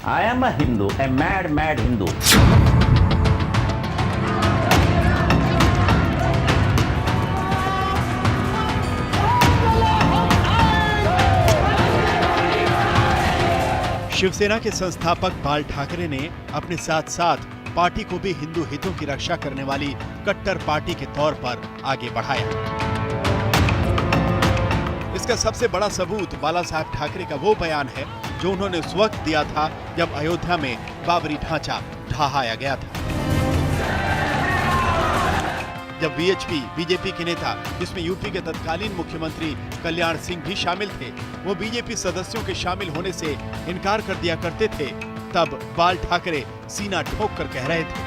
I am a Hindu, a mad Hindu. Shiv Sena के संस्थापक बाल ठाकरे ने अपने साथ साथ पार्टी को भी हिंदू हितों की रक्षा करने वाली कट्टर पार्टी के तौर पर आगे बढ़ाया। इसका सबसे बड़ा सबूत बाला साहब ठाकरे का वो बयान है जो उन्होंने उस वक्त दिया था जब अयोध्या में बाबरी ढांचा ढहाया गया था। जब वीएचपी बीजेपी के नेता, जिसमें यूपी के तत्कालीन मुख्यमंत्री कल्याण सिंह भी शामिल थे, वो बीजेपी सदस्यों के शामिल होने से इनकार कर दिया करते थे, तब बाल ठाकरे सीना ठोक कर कह रहे थे,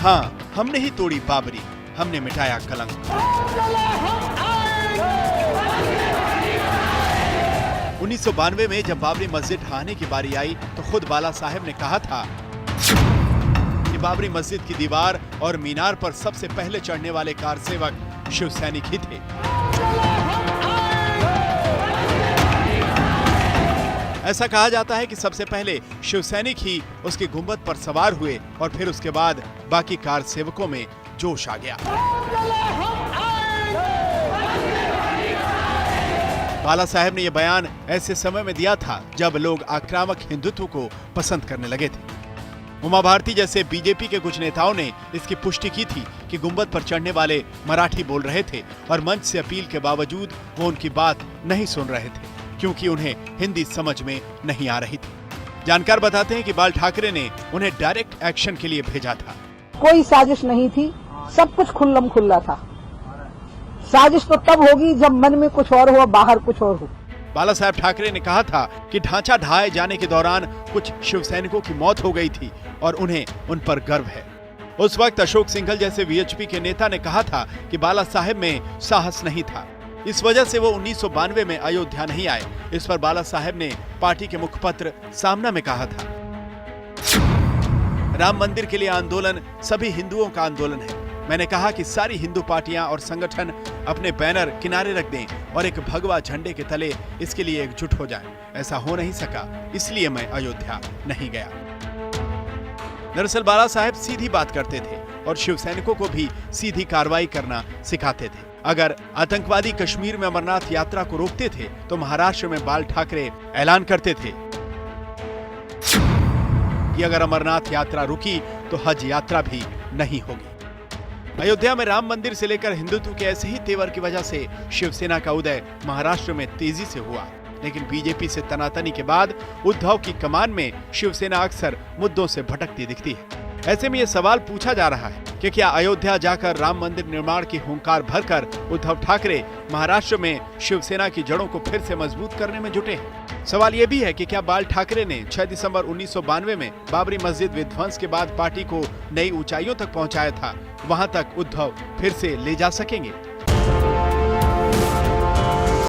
हाँ, हमने ही तोड़ी बाबरी, हमने मिटाया कलंक। उन्नीस सौ 92 में जब बाबरी मस्जिद ढहाने की बारी आई तो खुद बाला साहब ने कहा था कि बाबरी मस्जिद की दीवार और मीनार पर सबसे पहले चढ़ने वाले कार सेवक शिव सैनिक ही थे। ऐसा कहा जाता है कि सबसे पहले शिव सैनिक ही उसके गुंबद पर सवार हुए और फिर उसके बाद बाकी कार सेवकों में जोश आ गया। बाला साहब ने यह बयान ऐसे समय में दिया था जब लोग आक्रामक हिंदुत्व को पसंद करने लगे थे। उमा भारती जैसे बीजेपी के कुछ नेताओं ने इसकी पुष्टि की थी कि गुंबद पर चढ़ने वाले मराठी बोल रहे थे और मंच से अपील के बावजूद वो उनकी बात नहीं सुन रहे थे क्योंकि उन्हें हिंदी समझ में नहीं आ रही थी। जानकार बताते हैं कि बाल ठाकरे ने उन्हें डायरेक्ट एक्शन के लिए भेजा था। कोई साजिश नहीं थी, सब कुछ खुल्लम खुल्ला था। साजिश तो तब होगी जब मन में कुछ और हो, बाहर कुछ और हो। बाला साहब ठाकरे ने कहा था कि ढांचा ढहाए जाने के दौरान कुछ शिव सैनिकों की मौत हो गई थी और उन्हें उन पर गर्व है। उस वक्त अशोक सिंघल जैसे वीएचपी के नेता ने कहा था कि बाला साहब में साहस नहीं था, इस वजह से वो 1992 में अयोध्या नहीं आए। इस पर बाला साहब ने पार्टी के मुखपत्र सामना में कहा था, राम मंदिर के लिए आंदोलन सभी हिंदुओं का आंदोलन है। मैंने कहा कि सारी हिंदू पार्टियां और संगठन अपने बैनर किनारे रख दें और एक भगवा झंडे के तले इसके लिए एकजुट हो जाएं। ऐसा हो नहीं सका, इसलिए मैं अयोध्या नहीं गया। दरअसल बाला साहब सीधी बात करते थे और शिव सैनिकों को भी सीधी कार्रवाई करना सिखाते थे। अगर आतंकवादी कश्मीर में अमरनाथ यात्रा को रोकते थे तो महाराष्ट्र में बाल ठाकरे ऐलान करते थे कि अगर अमरनाथ यात्रा रुकी तो हज यात्रा भी नहीं होगी। अयोध्या में राम मंदिर से लेकर हिंदुत्व के ऐसे ही तेवर की वजह से शिवसेना का उदय महाराष्ट्र में तेजी से हुआ, लेकिन बीजेपी से तनातनी के बाद उद्धव की कमान में शिवसेना अक्सर मुद्दों से भटकती दिखती है। ऐसे में यह सवाल पूछा जा रहा है कि क्या अयोध्या जाकर राम मंदिर निर्माण की हुंकार भरकर उद्धव ठाकरे महाराष्ट्र में शिवसेना की जड़ों को फिर से मजबूत करने में जुटे हैं? सवाल यह भी है कि क्या बाल ठाकरे ने 6 दिसंबर 1992 में बाबरी मस्जिद विध्वंस के बाद पार्टी को नई ऊंचाइयों तक पहुंचाया था, वहां तक उद्धव फिर से ले जा सकेंगे?